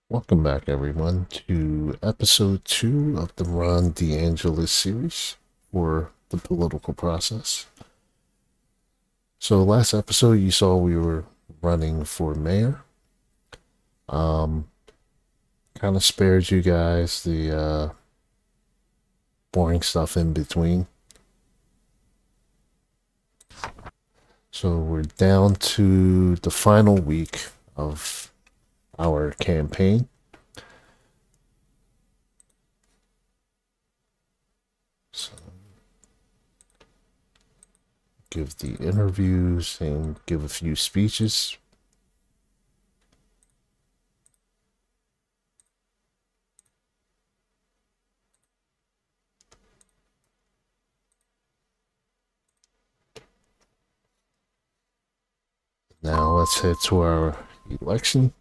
Welcome back, everyone, to episode 2 of the DeAngelis series for the political process. So, last episode, you saw we were running for mayor. Um, kind of spared you guys the boring stuff in between. So, we're down to the final week of our campaign. So, give the interviews and give a few speeches. Now let's head to our election.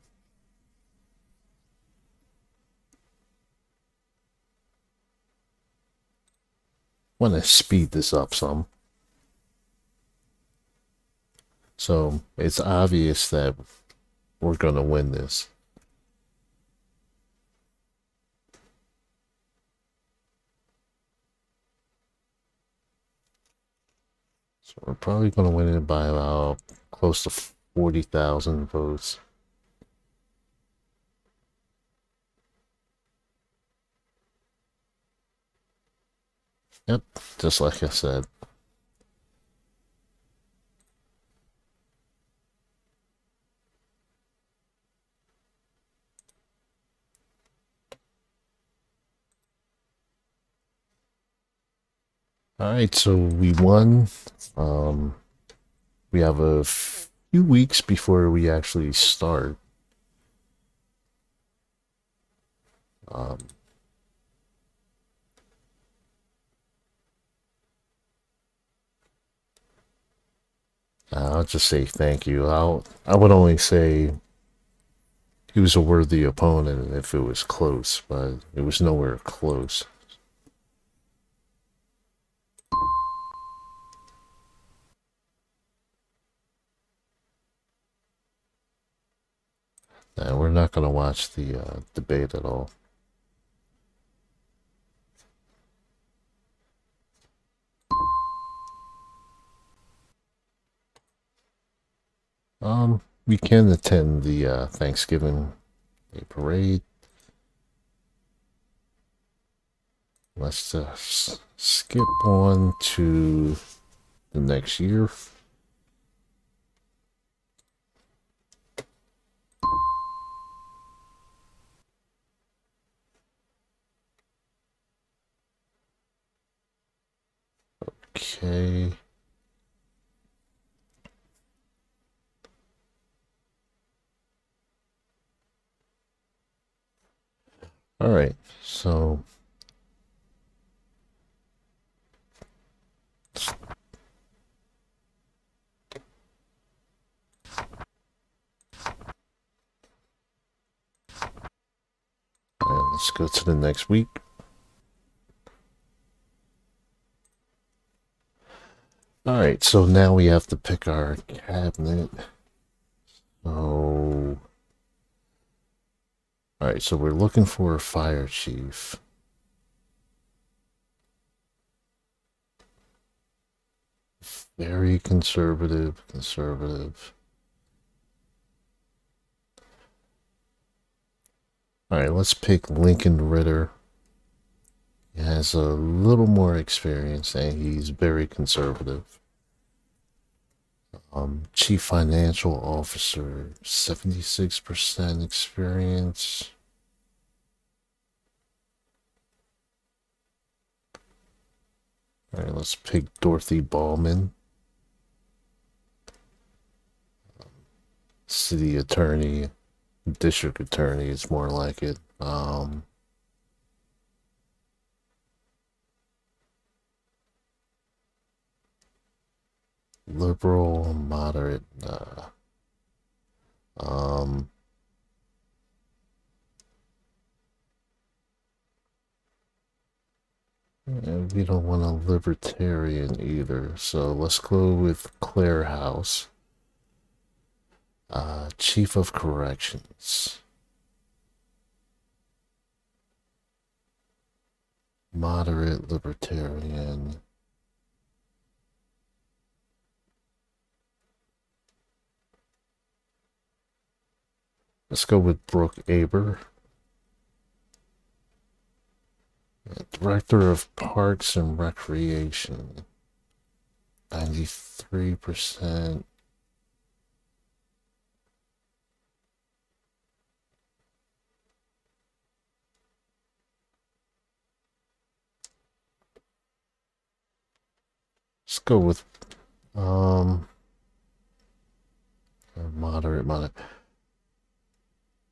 Want to speed this up some. So it's obvious that we're going to win this. So we're probably going to win it by about close to 40,000 votes. Yep, just like I said. All right, so we won. Um, we have a few weeks before we actually start. Um, I'll just say thank you. I would only say he was a worthy opponent if it was close, but it was nowhere close. We're not going to watch the debate at all. We can attend the Thanksgiving Day parade. Let's just skip on to the next year. Okay. All right. So let's go to the next week. All right. So now we have to pick our cabinet. So, all right. So we're looking for a fire chief. Very conservative, conservative. All right, let's pick Lincoln Ritter. He has a little more experience and he's very conservative. Chief Financial Officer, 76% experience. All right, let's pick Dorothy Ballman. City Attorney, District Attorney is more like it. Liberal, moderate. Um, and we don't want a libertarian either, so let's go with Claire House, Chief of Corrections. moderate libertarian. Let's go with Brooke Aber, Director of Parks and Recreation. 93%. Let's go with moderate.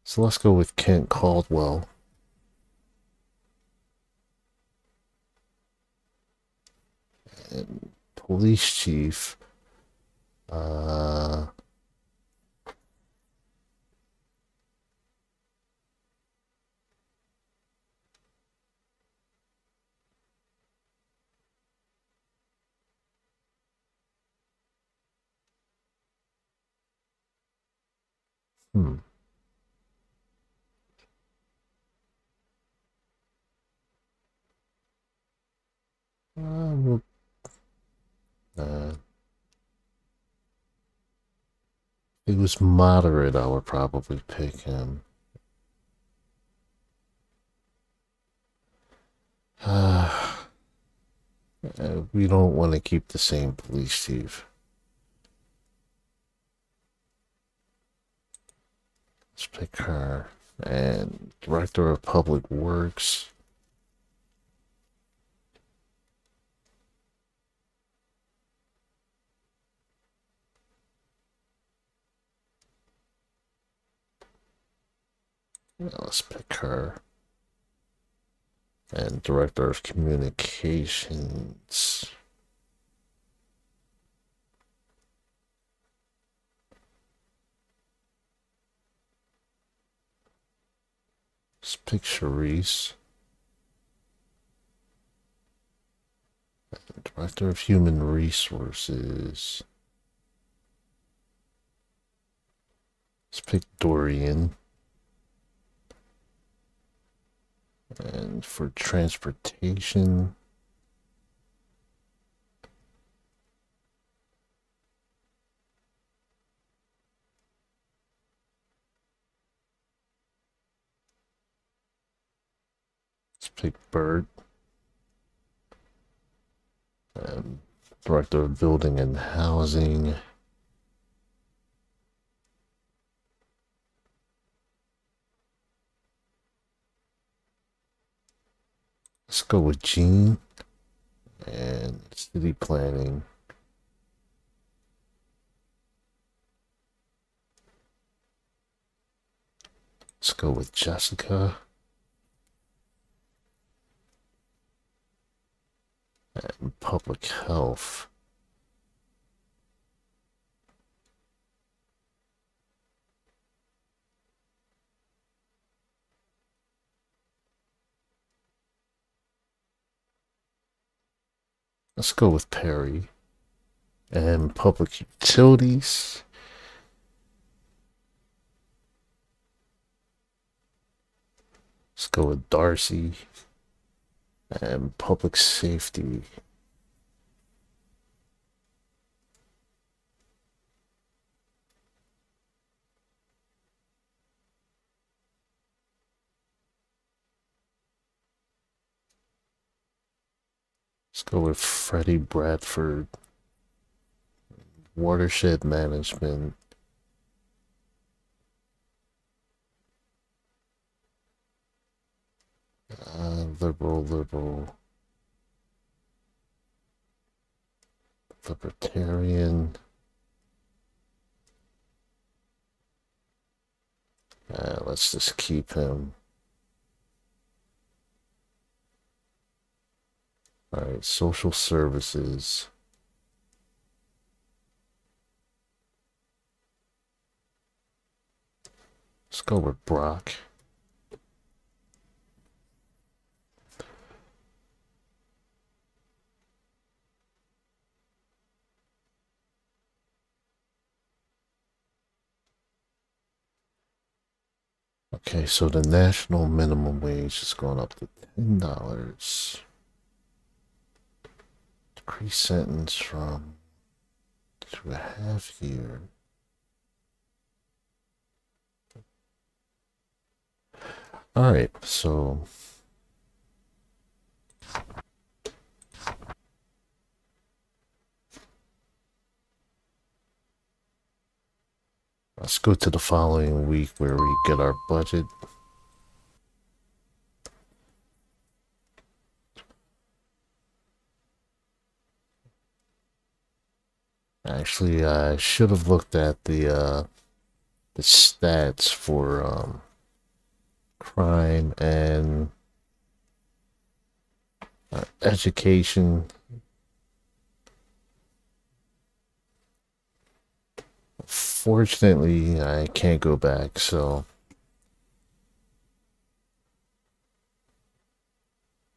So let's go with Kent Caldwell. And police chief. Uh, hmm. Well, if he was moderate, I would probably pick him. We don't want to keep the same police chief. Let's pick her. And Director of Public Works. Let's pick her. And Director of Communications. Let's pick Charisse. And Director of Human Resources. Let's pick Dorian. And for transportation, let's pick Bird. And Director of Building and Housing. Let's go with Gene. And City Planning. Let's go with Jessica. And Public Health. Let's go with Perry. And Public Utilities. Let's go with Darcy. And Public Safety. Let's go with Freddie Bradford. Watershed Management. Libertarian. Let's just keep him. All right, social services. Let's go with Brock. Okay, so the national minimum wage is going up to $10. Increase sentence from 2.5 years. Alright, so let's go to the following week where we get our budget. Actually, I should have looked at the stats for crime and education. Fortunately, I can't go back, so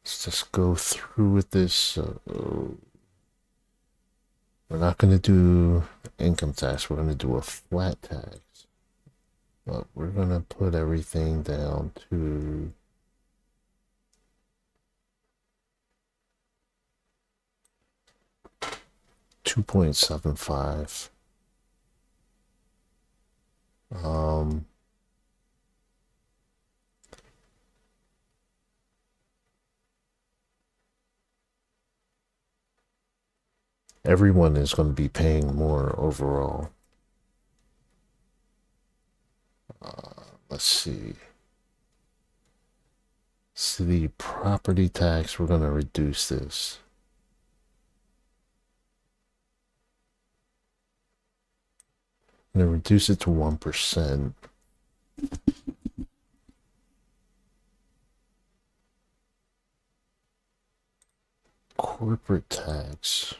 let's just go through with this. So we're not going to do income tax, we're going to do a flat tax. But we're going to put everything down to 2.75. Everyone is going to be paying more overall. Let's see. City property tax, we're going to reduce this. I'm going to reduce it to 1%. Corporate tax.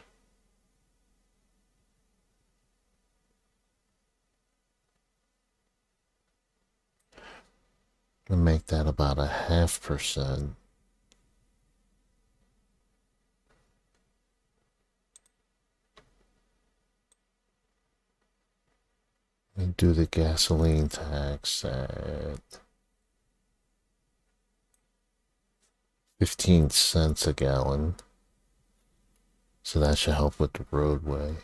I'm going to make that about 0.5%. And do the gasoline tax at 15 cents a gallon. So that should help with the roadway.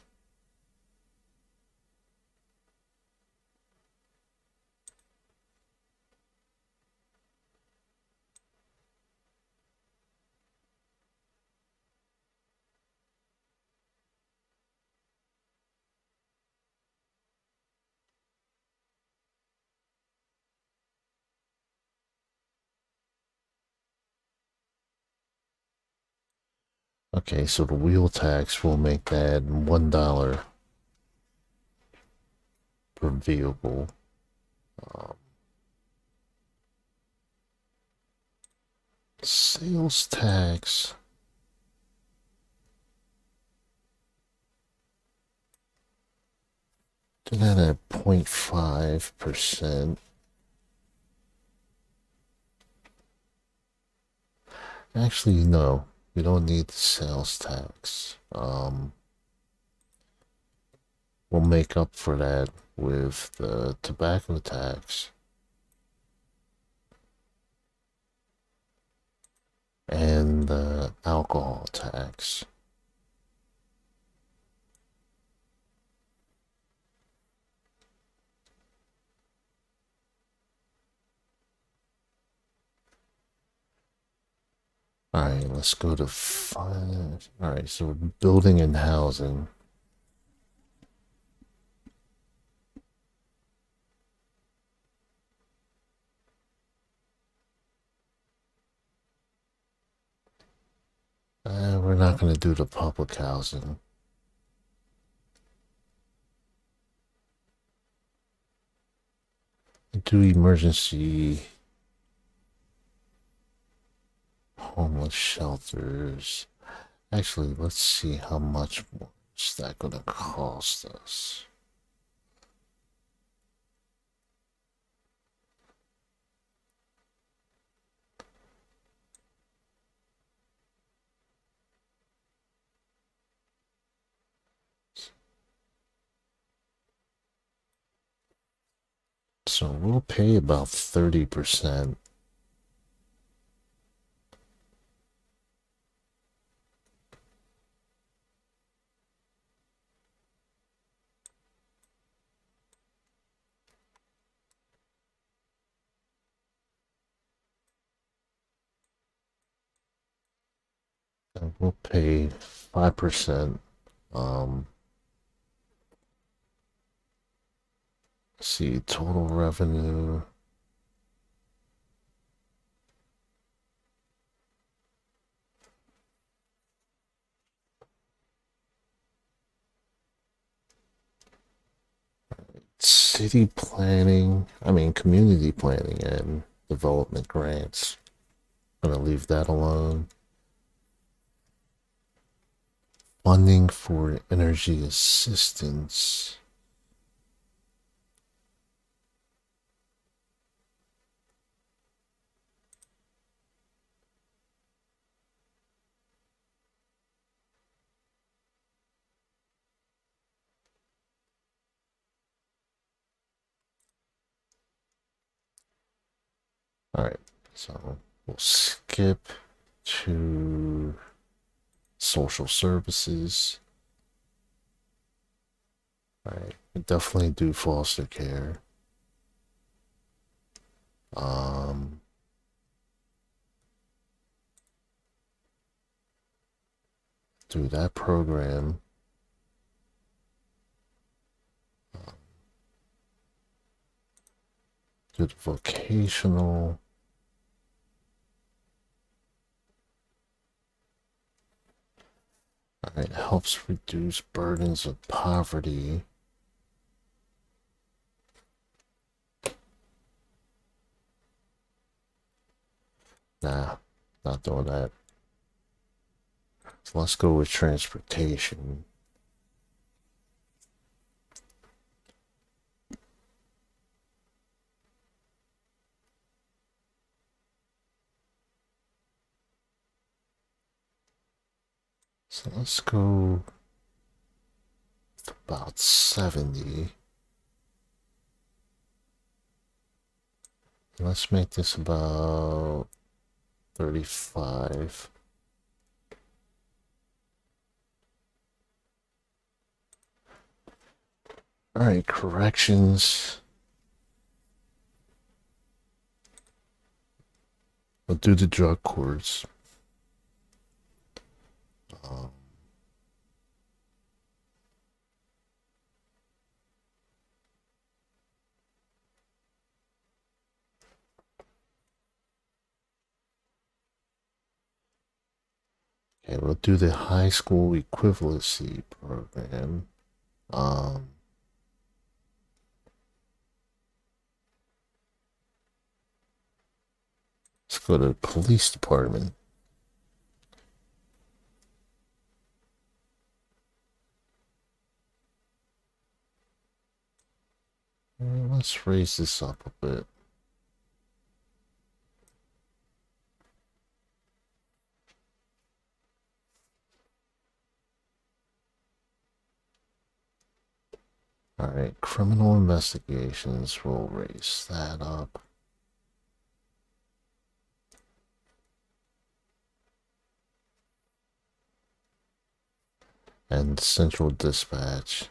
Okay, so the wheel tax will make that $1 per vehicle. Sales tax. Do that at 0.5%. Actually, no. We don't need the sales tax. We'll make up for that with the tobacco tax and the alcohol tax. Alright, let's go to 5. Alright, so building and housing. We're not going to do the public housing. Do emergency homeless shelters. Actually, let's see how much more is that going to cost us. So we'll pay about 30%. we'll pay 5%. Let's see, total revenue. City planning, community planning and development grants. I'm gonna leave that alone. Funding for energy assistance. All right, so we'll skip to social services. All right, we definitely do foster care. Do that program. Do the vocational. All right, helps reduce burdens of poverty. Nah, not doing that. So let's go with transportation. So let's go with about 70. Let's make this about 35. All right, corrections. We'll do the drug courts. Okay, we'll do the high school equivalency program. Let's go to the police department. Let's raise this up a bit. All right, criminal investigations, we'll raise that up. And central dispatch.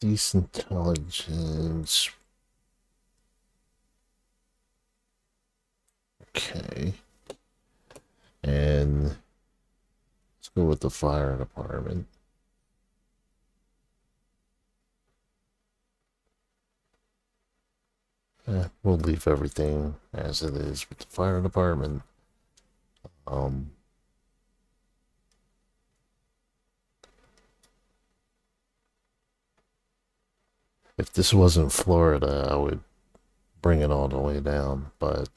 Police intelligence. Okay. And let's go with the fire department. We'll leave everything as it is with the fire department. If this wasn't Florida, I would bring it all the way down, but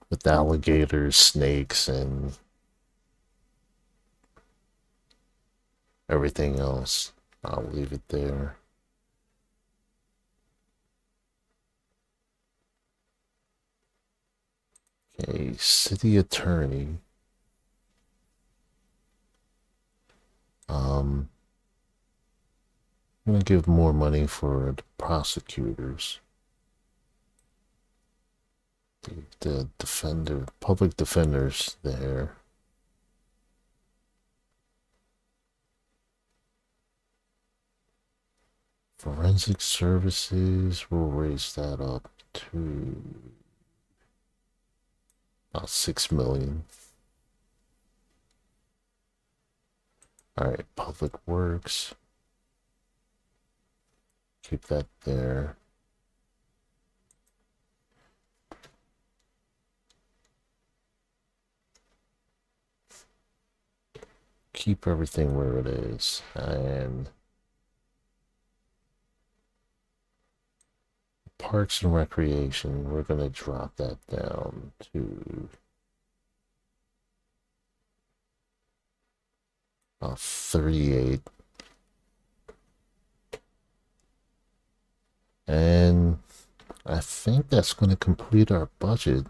with alligators, snakes, and everything else, I'll leave it there. Okay, city attorney. I'm gonna give more money for the prosecutors. The defender, public defenders there. Forensic services, we'll raise that up to about 6 million. All right, public works, keep that there. Keep everything where it is. And parks and recreation, we're going to drop that down to about 38. And I think that's going to complete our budget.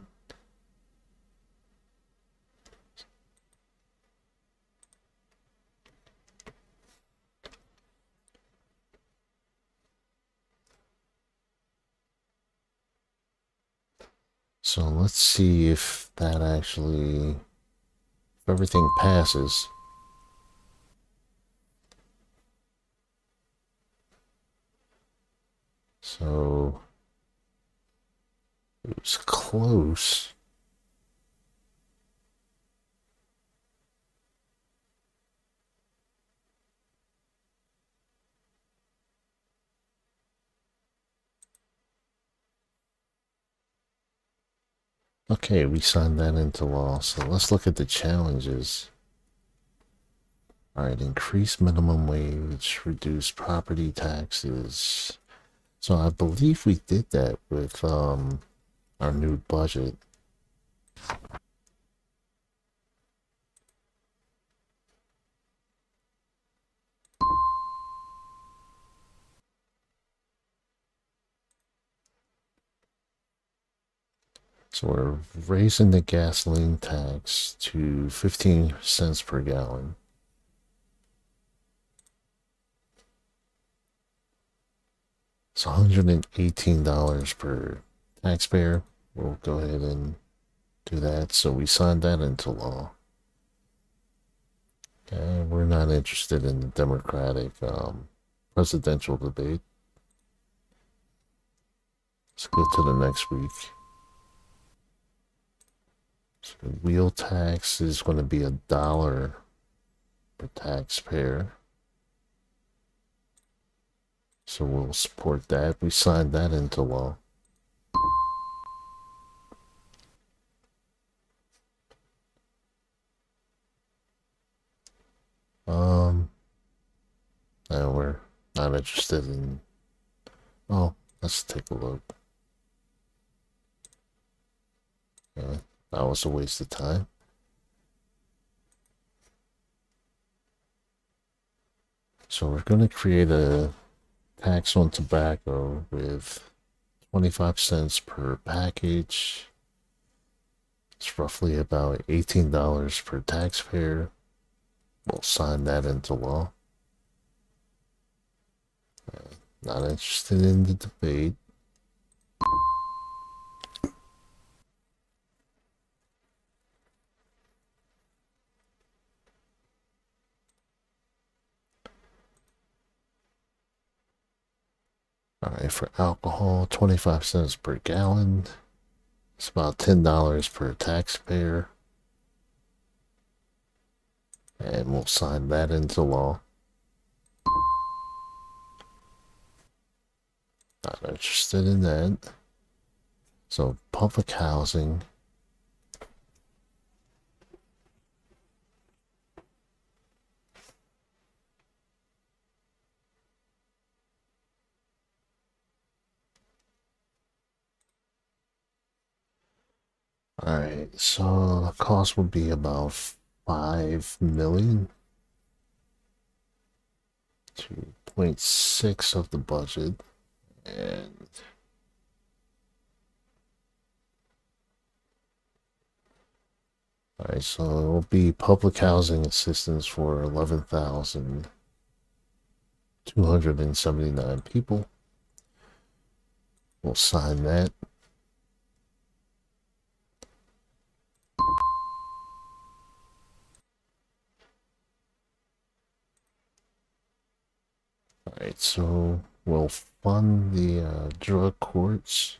So let's see if that actually, if everything passes. So it was close. Okay, we signed that into law. So let's look at the challenges. All right, increase minimum wage, reduce property taxes. So I believe we did that with our new budget. So we're raising the gasoline tax to 15 cents per gallon. It's $118 per taxpayer. We'll go ahead and do that. So we signed that into law. And we're not interested in the Democratic presidential debate. Let's go to the next week. So wheel tax is going to be $1 per taxpayer. So we'll support that. We signed that into law. No, we're not interested in. Oh, let's take a look. Yeah, that was a waste of time. So we're going to create a tax on tobacco with 25 cents per package. It's roughly about $18 per taxpayer. We'll sign that into law. Not interested in the debate. All right, for alcohol, 25 cents per gallon. It's about $10 per taxpayer. And we'll sign that into law. Not interested in that. So public housing. All right, so the cost would be about 5 million. 2.6 of the budget. And all right, so it will be public housing assistance for 11,279 people. We'll sign that. All right, so will fund the drug courts.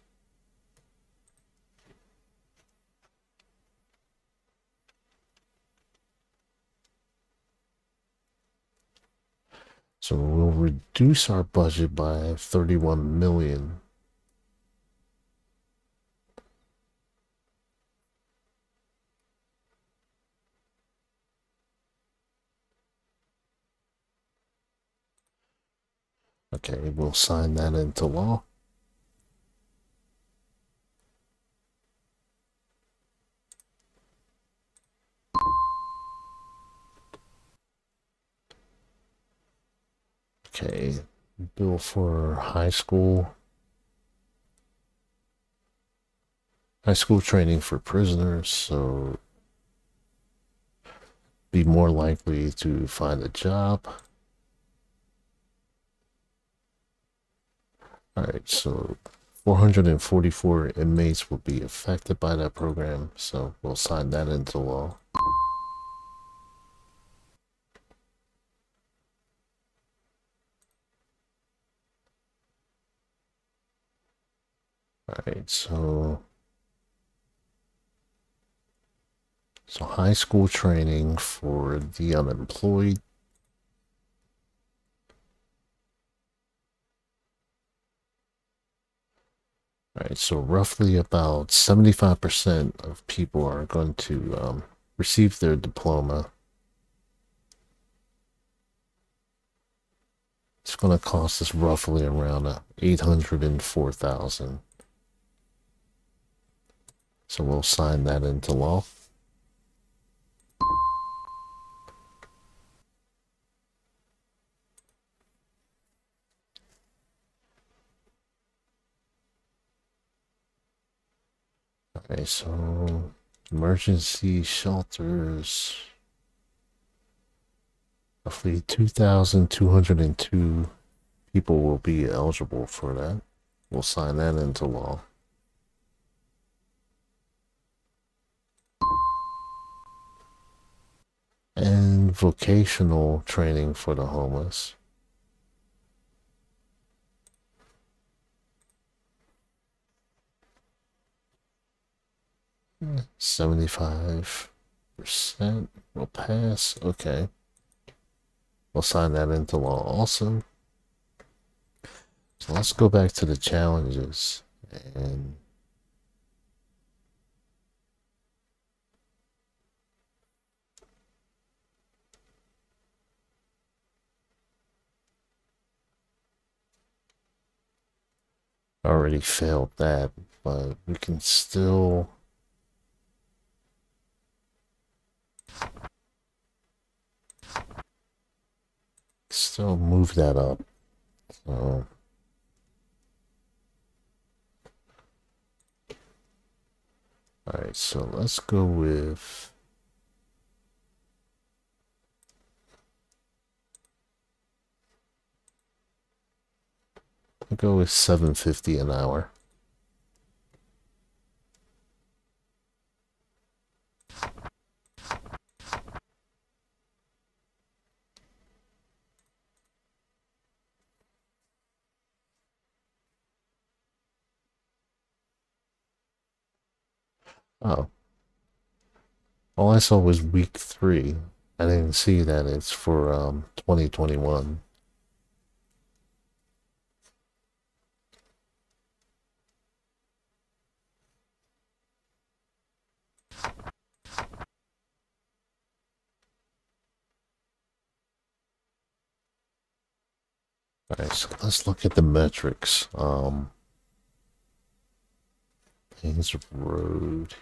So we'll reduce our budget by 31 million. Okay, we'll sign that into law. Okay, bill for high school training for prisoners, so be more likely to find a job. All right, so 444 inmates will be affected by that program, so we'll sign that into law. All right, so high school training for the unemployed. All right, so roughly about 75% of people are going to receive their diploma. It's going to cost us roughly around 804,000. So we'll sign that into law. Okay, so emergency shelters. Roughly 2,202 people will be eligible for that. We'll sign that into law. And vocational training for the homeless. Yeah, 75% will pass. Okay. We'll sign that into law also. So let's go back to the challenges and already failed that, but we can still move that up. So all right, so let's go with $7.50 an hour. Oh, all I saw was week 3. I didn't see that it's for 2021. All right, so let's look at the metrics. Things road.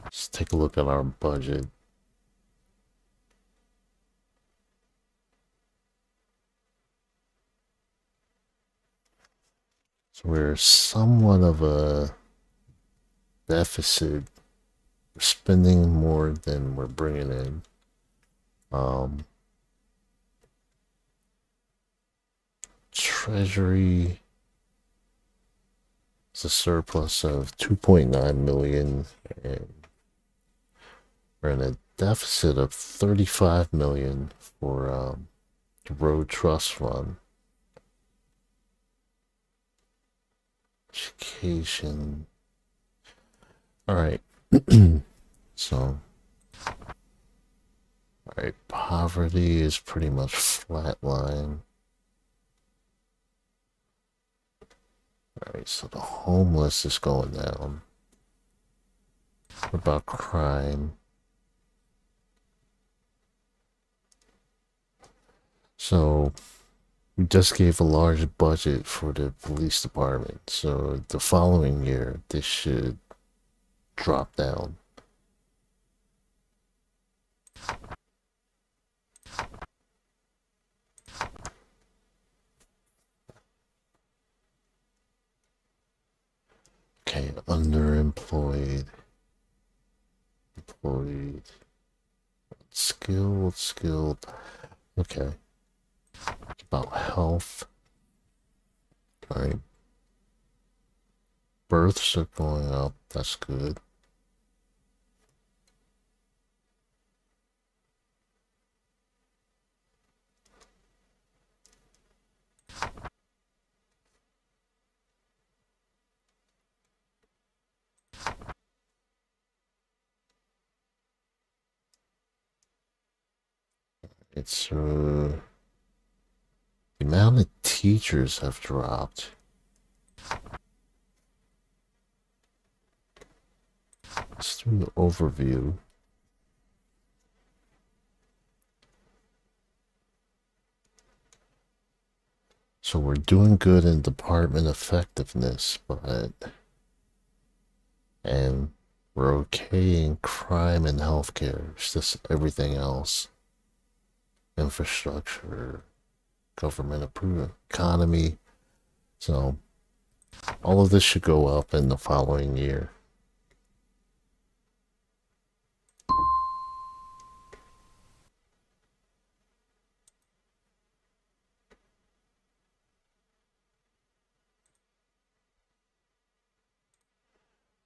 Let's take a look at our budget. So we're somewhat of a deficit. We're spending more than we're bringing in. Treasury is a surplus of 2.9 million, and We're in a deficit of 35 million for the road trust fund. Education. All right. So, all right, poverty is pretty much flatline. All right, so the homeless is going down. What about crime? So, we just gave a large budget for the police department. So, the following year, this should drop down. Okay, underemployed, employed, skilled. Okay, about health. All right, births are going up. That's good. It's the amount of teachers have dropped. Let's do the overview. So we're doing good in department effectiveness, and we're okay in crime and healthcare. It's just everything else. Infrastructure, government approved economy. So all of this should go up in the following year.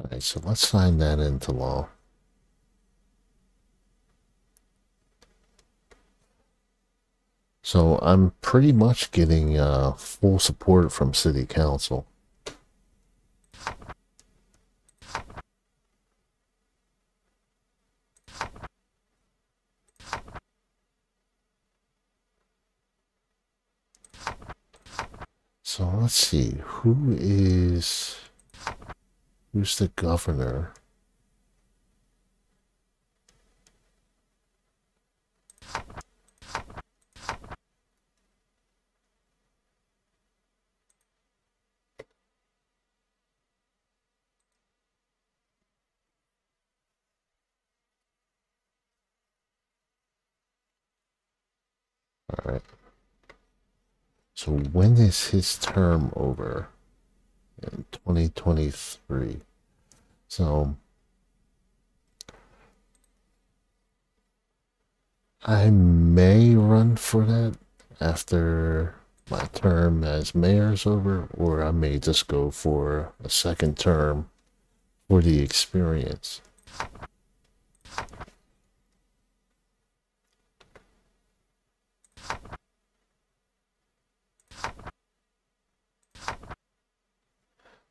All right, so let's sign that into law. So I'm pretty much getting full support from city council. So let's see, who's the governor? All right. So when is his term over? In 2023. So I may run for that after my term as mayor is over, or I may just go for a second term for the experience.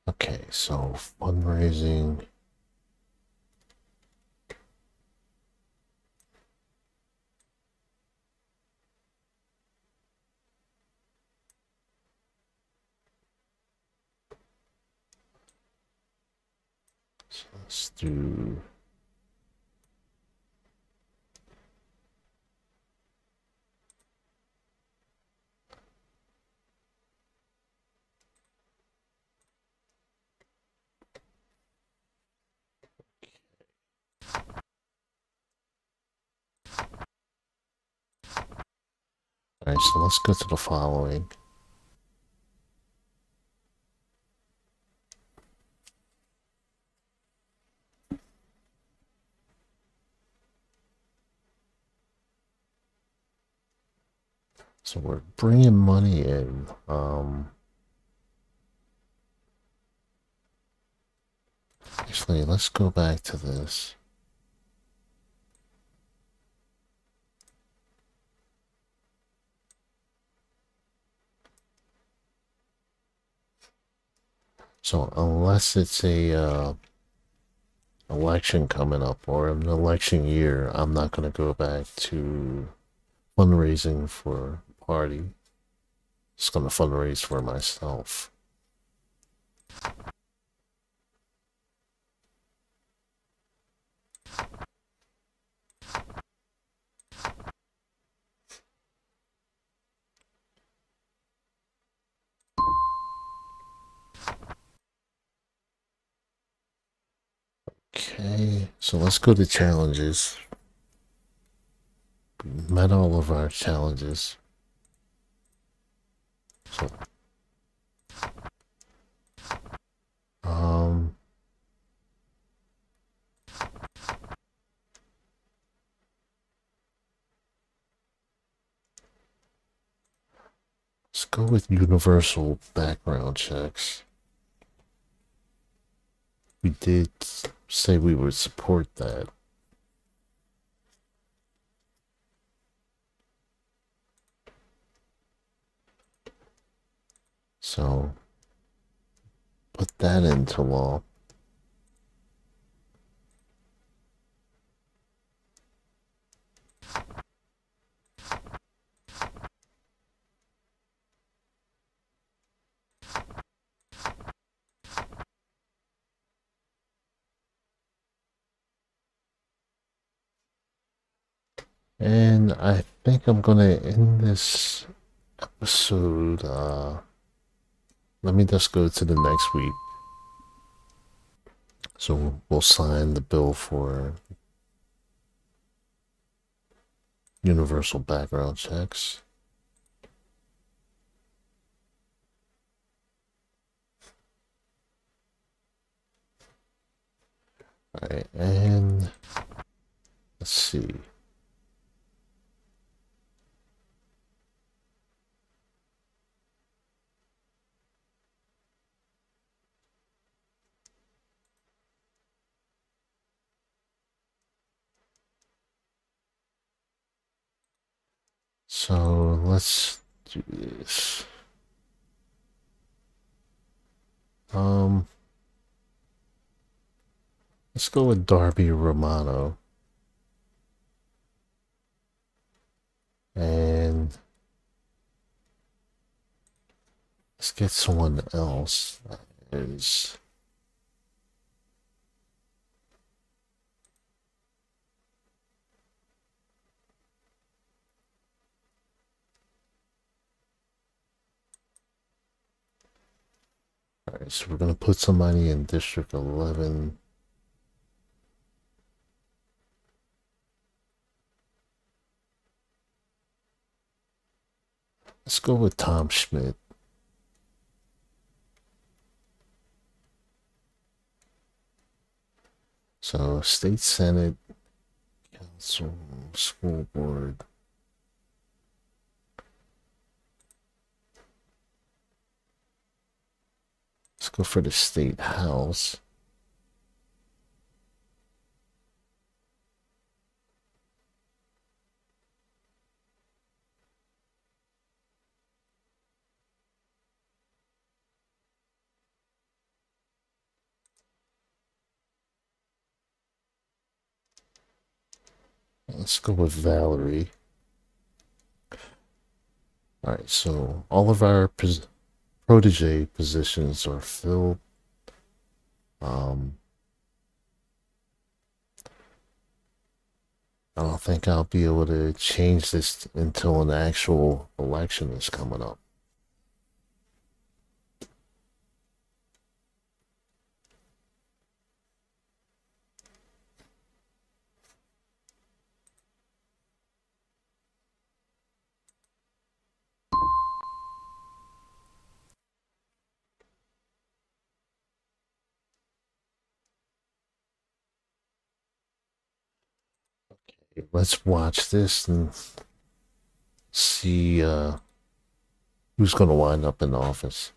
Okay, so fundraising. So let's do. All right, so let's go to the following. So we're bringing money in. Actually, let's go back to this. So unless it's a election coming up or an election year, I'm not gonna go back to fundraising for a party. Just gonna fundraise for myself. Okay, so let's go to challenges. We met all of our challenges. So, um, let's go with universal background checks. We did say we would support that. So, put that into law. And I think I'm gonna end this episode. Let me just go to the next week. So we'll sign the bill for universal background checks. All right, and let's see. So let's do this. Um, let's go with Darby Romano. And let's get someone else that is. All right, so we're gonna put somebody in District 11. Let's go with Tom Schmidt. So State Senate, Council, School Board. Let's go for the State House. Let's go with Valerie. All right, so all of our protege positions are filled. I don't think I'll be able to change this until an actual election is coming up. Let's watch this and see who's going to wind up in office.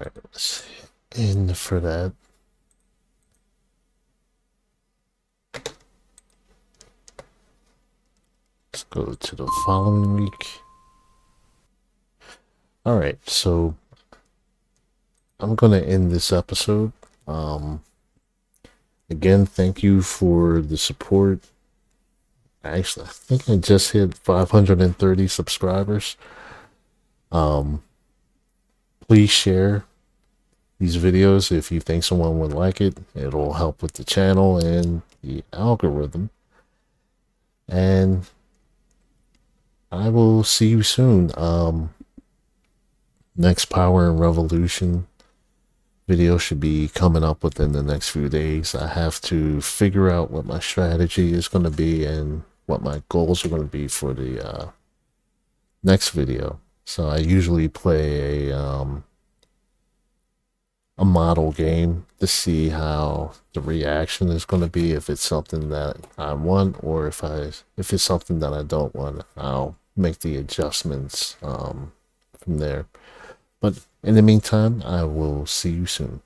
Alright, let's end for that. Let's go to the following week. Alright, so I'm going to end this episode. Again, thank you for the support. Actually, I think I just hit 530 subscribers. Please share these videos if you think someone would like it. It'll help with the channel and the algorithm. And I will see you soon. Next Power and Revolution video should be coming up within the next few days. I have to figure out what my strategy is going to be and what my goals are going to be for the next video. So I usually play a model game to see how the reaction is going to be, if it's something that I want, or if it's something that I don't want. I'll make the adjustments from there. But in the meantime, I will see you soon.